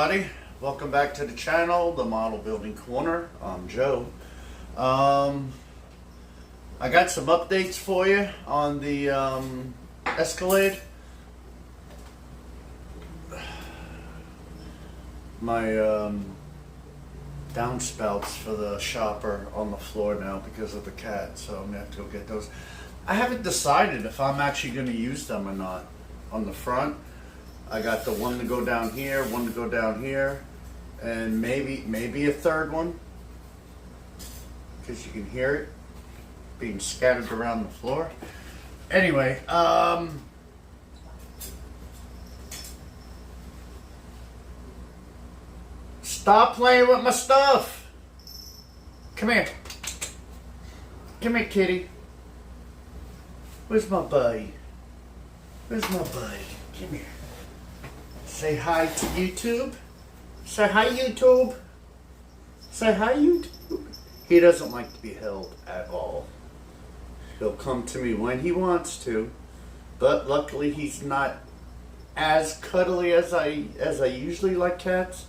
everybody, welcome back to the channel, the Model Building Corner. I'm Joe. I got some updates for you on the Escalade. My downspouts for the shopper on the floor now because of the cat, so I'm gonna have to go get those. I haven't decided if I'm actually going to use them or not. On the front, I got the one to go down here, one to go down here, and maybe a third one, because you can hear it being scattered around the floor. Anyway, stop playing with my stuff. Come here. Come here, kitty. Where's my buddy? Where's my buddy? Come here. Say hi to YouTube. Say hi, YouTube. Say hi, YouTube. He doesn't like to be held at all. He'll come to me when he wants to, but luckily he's not as cuddly as I usually like cats,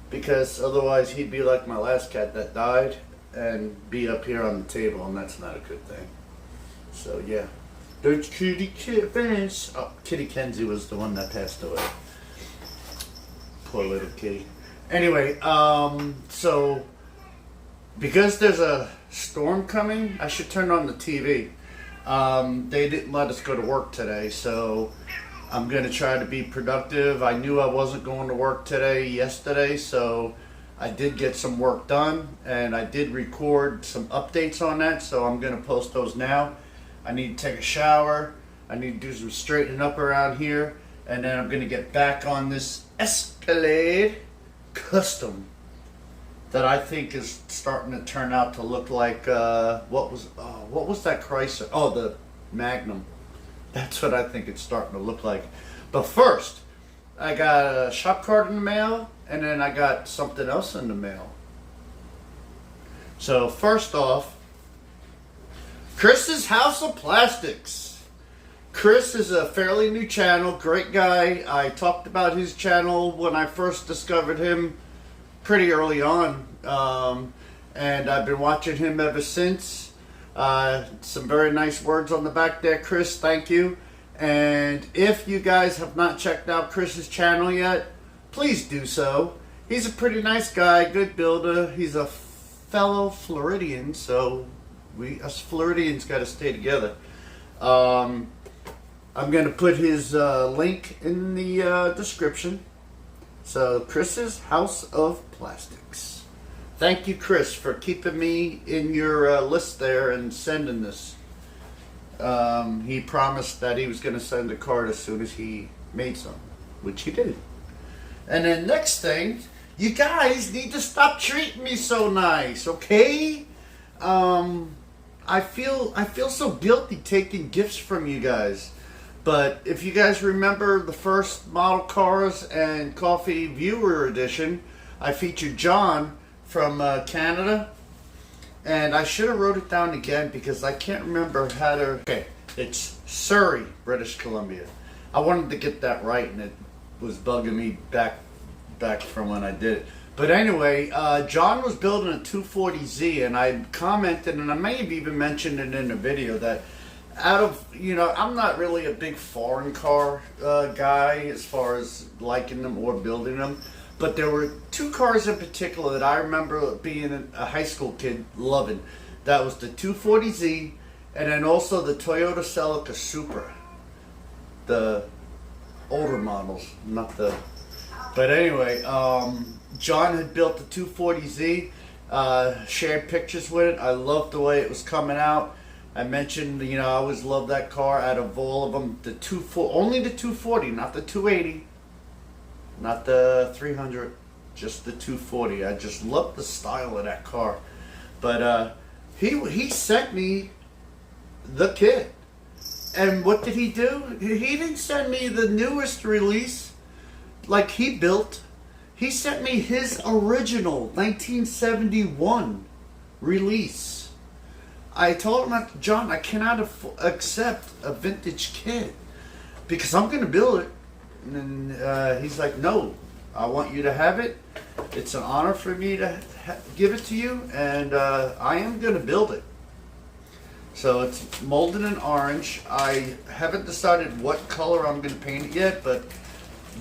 because otherwise he'd be like my last cat that died and be up here on the table, and that's not a good thing. So yeah. There's Kitty Fish. Oh, Kitty Kenzie was the one that passed away. Poor little kitty. Anyway, so because there's a storm coming, I should turn on the TV. They didn't let us go to work today, so I'm going to try to be productive. I knew I wasn't going to work yesterday, so I did get some work done, and I did record some updates on that, so I'm going to post those now. I need to take a shower, I need to do some straightening up around here, and then I'm going to get back on this Escalade Custom that I think is starting to turn out to look like, what was that Chrysler? Oh, the Magnum. That's what I think it's starting to look like. But first, I got a shop card in the mail, and then I got something else in the mail. So first off, Chris's House of Plastics. Chris is a fairly new channel, great guy. I talked about his channel when I first discovered him pretty early on, and I've been watching him ever since. Some very nice words on the back there, Chris, thank you. And if you guys have not checked out Chris's channel yet, please do so. He's a pretty nice guy, good builder. He's a fellow Floridian, so we us Floridians got to stay together. I'm going to put his link in the description. So, Chris's House of Plastics. Thank you, Chris, for keeping me in your list there and sending this. He promised that he was going to send a card as soon as he made some, which he did. And then next thing, you guys need to stop treating me so nice, okay? I feel so guilty taking gifts from you guys. But if you guys remember the first Model Cars and Coffee Viewer Edition, I featured John from Canada. And I should have wrote it down again because I can't remember how to... Okay, it's Surrey, British Columbia. I wanted to get that right, and it was bugging me back from when I did it. But anyway, John was building a 240Z, and I commented, and I may have even mentioned it in a video, that out of, I'm not really a big foreign car guy as far as liking them or building them. But there were two cars in particular that I remember being a high school kid loving. That was the 240Z, and then also the Toyota Celica Supra. The older models, not the... But anyway, John had built the 240Z, shared pictures with it. I loved the way it was coming out. I mentioned, I always loved that car out of all of them. Only the 240, not the 280, not the 300, just the 240. I just loved the style of that car. But he sent me the kit. And what did he do? He didn't send me the newest release like he built. He sent me his original 1971 release. I told him, John, I cannot accept a vintage kit because I'm going to build it. And he's like, no, I want you to have it. It's an honor for me to give it to you, and I am going to build it. So it's molded in orange. I haven't decided what color I'm going to paint it yet, but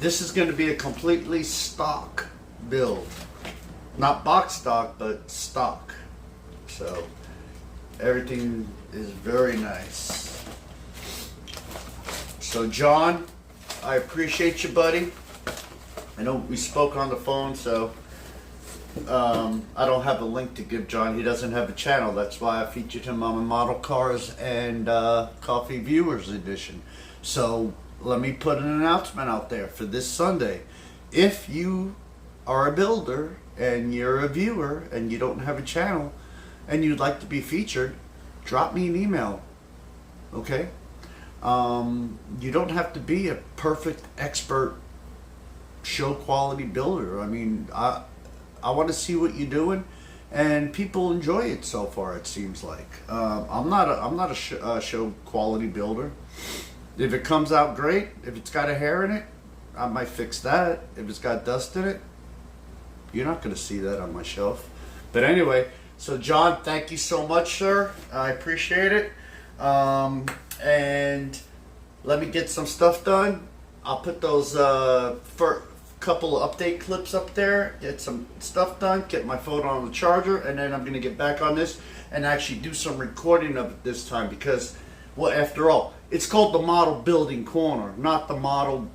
this is going to be a completely stock build. Not box stock, but stock. So everything is very nice. So John, I appreciate you, buddy. I know we spoke on the phone, so I don't have a link to give John. He doesn't have a channel. That's why I featured him on the Model Cars and Coffee Viewers Edition. So let me put an announcement out there for this Sunday. If you are a builder and you're a viewer and you don't have a channel and you'd like to be featured, drop me an email. Okay? You don't have to be a perfect expert show quality builder. I mean, I want to see what you're doing, and people enjoy it so far. It seems like I'm not a show quality builder. If it comes out great, if it's got a hair in it, I might fix that. If it's got dust in it, you're not going to see that on my shelf. But anyway, so John, thank you so much, sir. I appreciate it. And let me get some stuff done. I'll put those for couple of update clips up there, get some stuff done, get my phone on the charger, and then I'm going to get back on this and actually do some recording of it this time, because, well, after all, it's called the model building corner, not the model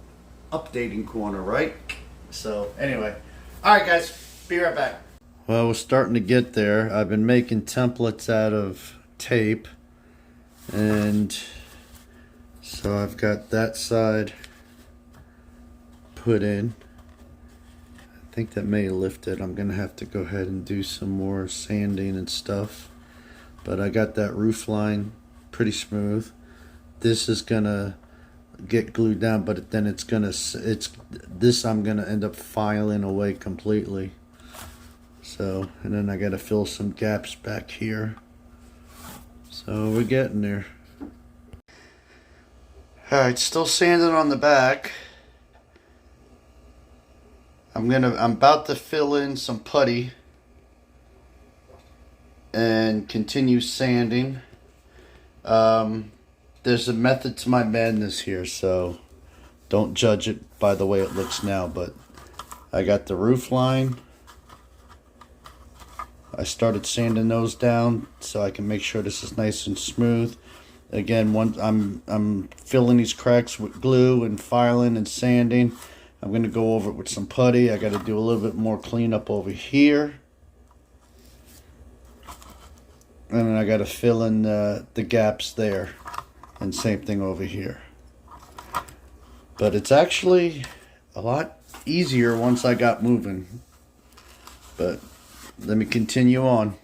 updating corner, right? So anyway, all right guys, be right back. Well, we're starting to get there. I've been making templates out of tape, and so I've got that side put in. I think that may lift it. I'm gonna have to go ahead and do some more sanding and stuff, but I got that roof line pretty smooth. This is gonna get glued down, but then I'm gonna end up filing away completely. So, and then I gotta fill some gaps back here. So we're getting there. All right, still sanding on the back. I'm about to fill in some putty and continue sanding. There's a method to my madness here, so don't judge it by the way it looks now, but I got the roof line. I started sanding those down so I can make sure this is nice and smooth. Again, once I'm filling these cracks with glue and filing and sanding. I'm going to go over it with some putty. I got to do a little bit more cleanup over here. And then I got to fill in the gaps there. And same thing over here. But it's actually a lot easier once I got moving. But let me continue on.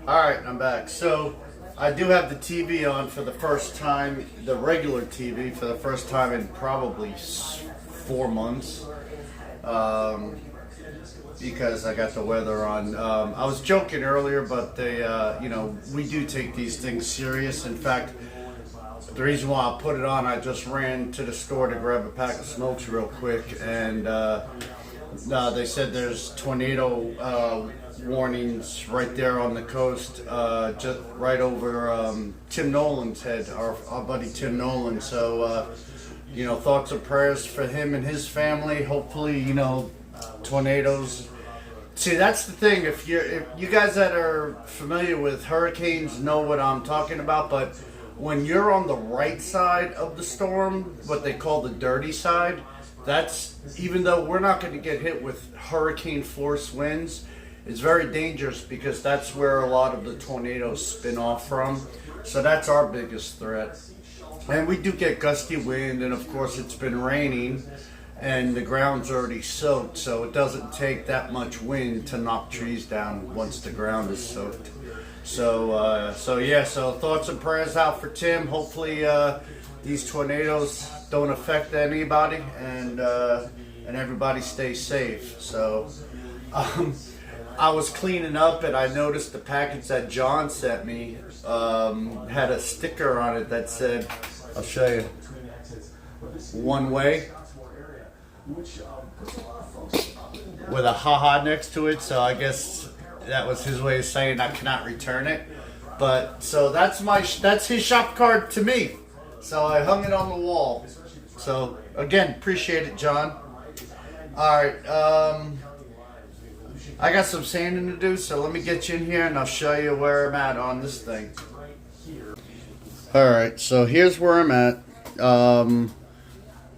Alright, I'm back. So I do have the TV on for the first time, the regular TV for the first time in probably 4 months, because I got the weather on. I was joking earlier, but they, we do take these things serious. In fact, the reason why I put it on, I just ran to the store to grab a pack of smokes real quick, and they said there's tornado warnings right there on the coast, just right over Tim Nolan's head, our buddy Tim Nolan. So, thoughts and prayers for him and his family. Hopefully, tornadoes. See, that's the thing. If you guys that are familiar with hurricanes know what I'm talking about, but when you're on the right side of the storm, what they call the dirty side, that's, even though we're not going to get hit with hurricane force winds, it's very dangerous because that's where a lot of the tornadoes spin off from. So that's our biggest threat. And we do get gusty wind, and of course it's been raining and the ground's already soaked, so it doesn't take that much wind to knock trees down once the ground is soaked. So thoughts and prayers out for Tim. Hopefully these tornadoes don't affect anybody, and everybody stays safe. So I was cleaning up and I noticed the package that John sent me had a sticker on it that said, I'll show you. one way with a haha next to it. So I guess that was his way of saying I cannot return it. But so that's his shop card to me. So I hung it on the wall. So again, appreciate it, John. All right, I got some sanding to do, so let me get you in here and I'll show you where I'm at on this thing. All right, so here's where I'm at.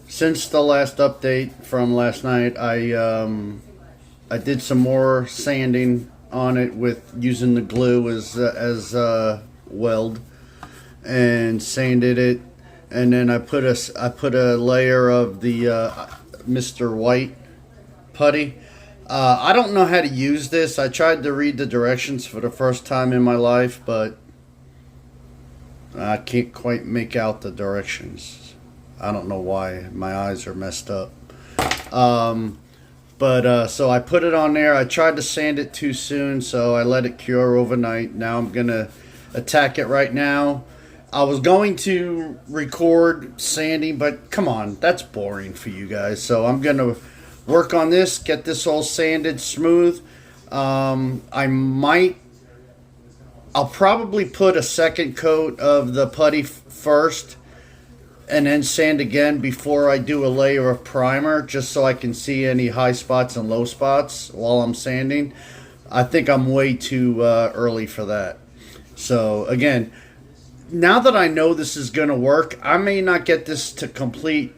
Since the last update from last night, I did some more sanding on it with using the glue as weld, and sanded it, and then I put a layer of the Mr. White putty. I don't know how to use this. I tried to read the directions for the first time in my life, but I can't quite make out the directions. I don't know why. My eyes are messed up. So I put it on there. I tried to sand it too soon, so I let it cure overnight. Now I'm going to attack it right now. I was going to record sanding, but come on, that's boring for you guys. So I'm going to work on this, get this all sanded smooth. I'll probably put a second coat of the putty first and then sand again before I do a layer of primer, just so I can see any high spots and low spots while I'm sanding. I think I'm way too early for that. So again, now that I know this is going to work, I may not get this to complete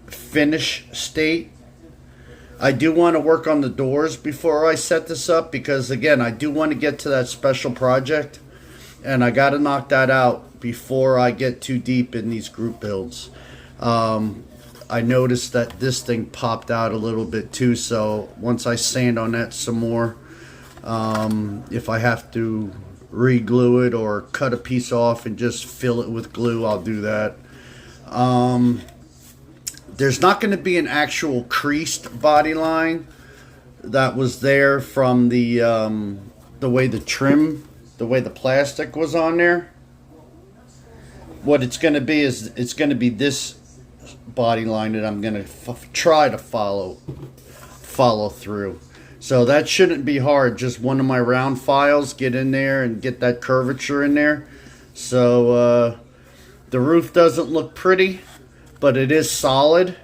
finish state. I do want to work on the doors before I set this up, because again, I do want to get to that special project, and I got to knock that out before I get too deep in these group builds. I noticed that this thing popped out a little bit too, so once I sand on that some more, if I have to re-glue it or cut a piece off and just fill it with glue, I'll do that. There's not going to be an actual creased body line that was there from the way the trim, the way the plastic was on there. What it's going to be is it's going to be this body line that I'm going to try to follow through. So that shouldn't be hard. Just one of my round files, get in there and get that curvature in there. So the roof doesn't look pretty, but it is solid.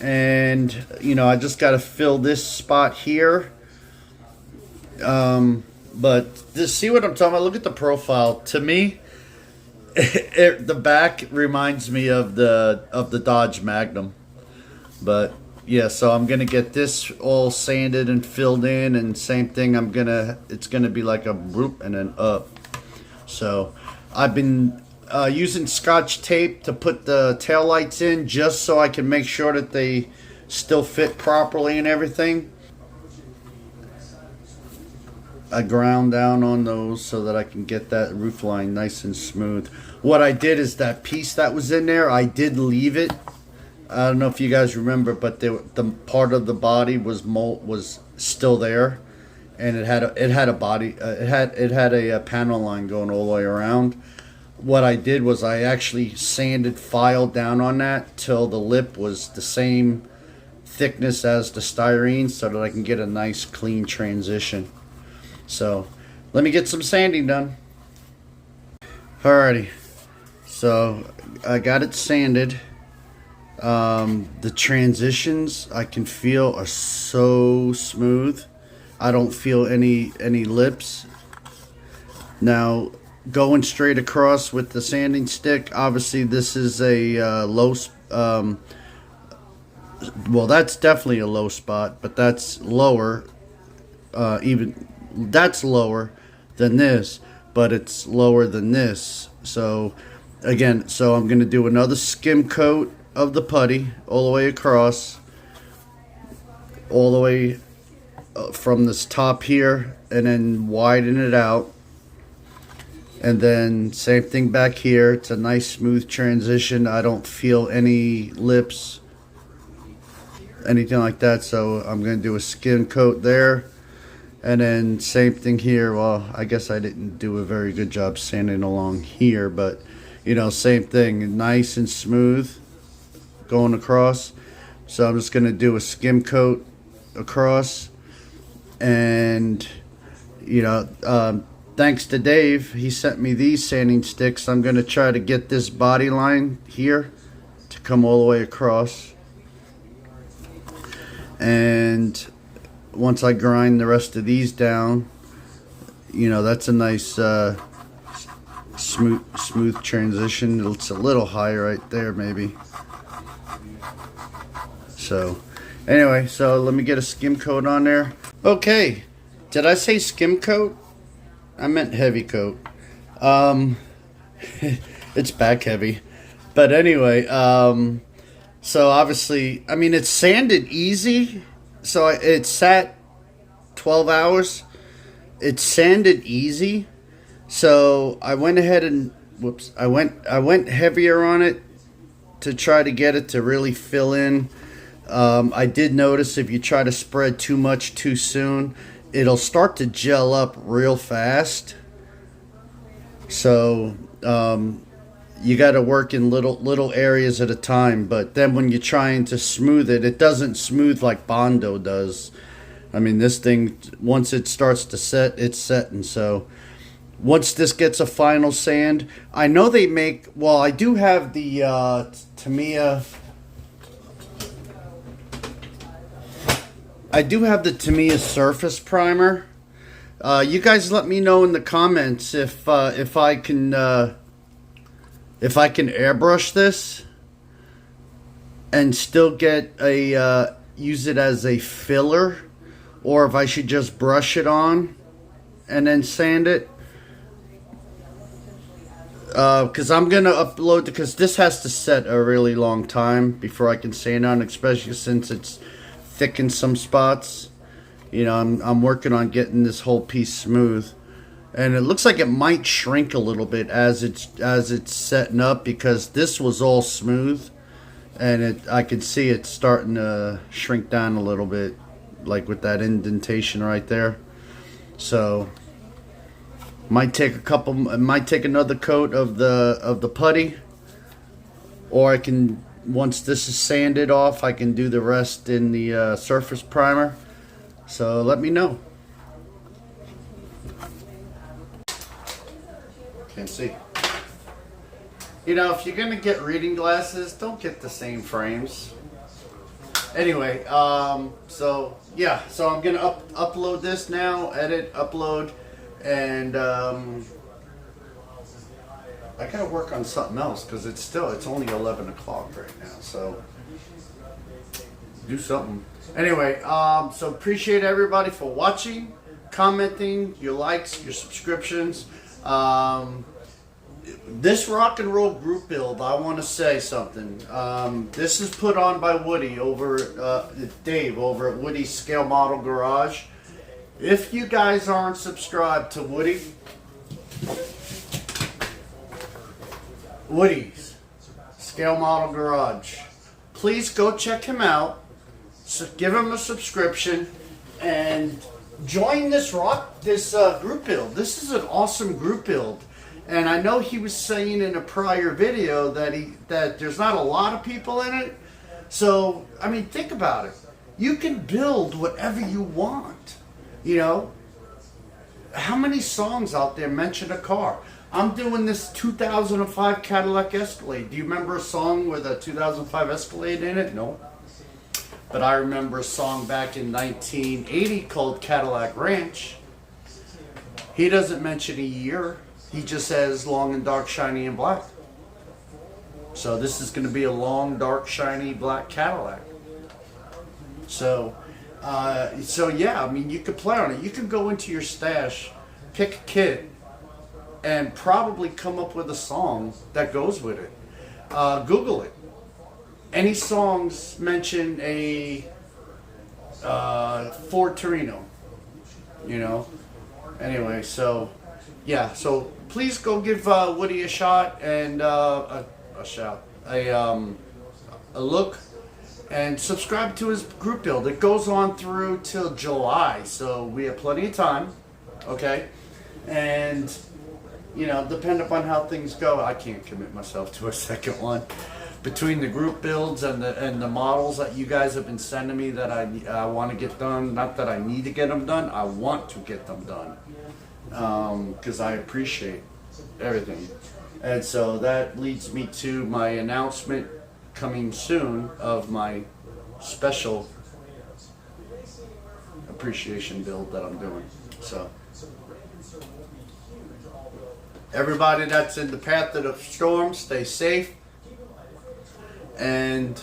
And you know, I just got to fill this spot here. But this, see what I'm talking about? Look at the profile. To me, the back reminds me of the Dodge Magnum. But yeah, so I'm gonna get this all sanded and filled in, and same thing. It's gonna be like a whoop and then up. So I've been using Scotch tape to put the taillights in, just so I can make sure that they still fit properly and everything. I ground down on those so that I can get that roof line nice and smooth. What I did is that piece that was in there, I did leave it. I don't know if you guys remember, but the part of the body was still there, and it had a panel line going all the way around. What I did was I actually sanded, filed down on that till the lip was the same thickness as the styrene, so that I can get a nice clean transition. So let me get some sanding done. Alrighty, so I got it sanded. The transitions I can feel are so smooth. I don't feel any lips. Now, going straight across with the sanding stick, obviously this is a low, well, that's definitely a low spot, but that's lower, that's lower than this, but it's lower than this. So again, so I'm going to do another skim coat of the putty all the way across, all the way from this top here, and then widen it out. And then same thing back here. It's a nice smooth transition. I don't feel any lips, anything like that. So I'm going to do a skim coat there. And then same thing here. Well, I guess I didn't do a very good job sanding along here, but you know, same thing, nice and smooth. going across. So I'm just going to do a skim coat across. And, you know, thanks to Dave, he sent me these sanding sticks. I'm going to try to get this body line here to come all the way across. And once I grind the rest of these down, you know, that's a nice smooth transition. It's a little high right there maybe. So anyway, so let me get a skim coat on there. Okay, did I say skim coat? I meant heavy coat. It's back heavy. But anyway, so obviously, I mean, it's sanded easy. So it sat 12 hours. It's sanded easy. So I went ahead and, I went heavier on it to try to get it to really fill in. I did notice if you try to spread too much too soon, it'll start to gel up real fast. So you got to work in little areas at a time. But then when you're trying to smooth it, it doesn't smooth like Bondo does. I mean, this thing, once it starts to set, it's setting. So once this gets a final sand, I know they make, well, I do have the Tamiya. I do have the Tamiya surface primer. You guys let me know in the comments if I can airbrush this and still get a use it as a filler, or if I should just brush it on and then sand it. Because I'm gonna upload, because this has to set a really long time before I can sand on, especially since it's thick in some spots. You know, I'm working on getting this whole piece smooth, and it looks like it might shrink a little bit as it's setting up, because this was all smooth, and I can see it starting to shrink down a little bit, like with that indentation right there. So might take another coat of the putty, or I can, once this is sanded off, I can do the rest in the surface primer. So let me know. Can't see. You know, if you're gonna get reading glasses, don't get the same frames. Anyway, so yeah, so I'm gonna upload this now, edit, upload, and I gotta work on something else, because it's only 11 o'clock right now, so do something. Anyway, so appreciate everybody for watching, commenting, your likes, your subscriptions. This rock and roll group build, I want to say something. This is put on by Woody Dave over at Woody's Scale Model Garage. If you guys aren't subscribed to Woody's Scale Model Garage, please go check him out. So give him a subscription and join this group build. This is an awesome group build. And I know he was saying in a prior video that there's not a lot of people in it. So, I mean, think about it. You can build whatever you want. You know, how many songs out there mention a car? I'm doing this 2005 Cadillac Escalade. Do you remember a song with a 2005 Escalade in it? No. But I remember a song back in 1980 called Cadillac Ranch. He doesn't mention a year. He just says long and dark, shiny and black. So this is going to be a long, dark, shiny, black Cadillac. So yeah, I mean, you could play on it. You can go into your stash, pick a kit, and probably come up with a song that goes with it. Google it. Any songs mention a Ford Torino, you know? Anyway, so yeah, so please go give Woody a shot and a look, and subscribe to his group build. It goes on through till July, so we have plenty of time, okay? And you know, depending upon how things go, I can't commit myself to a second one. between the group builds and the models that you guys have been sending me that I want to get done. Not that I need to get them done. I want to get them done because I appreciate everything. And so that leads me to my announcement coming soon of my special appreciation build that I'm doing. So everybody that's in the path of the storm, stay safe. And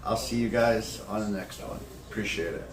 I'll see you guys on the next one. Appreciate it.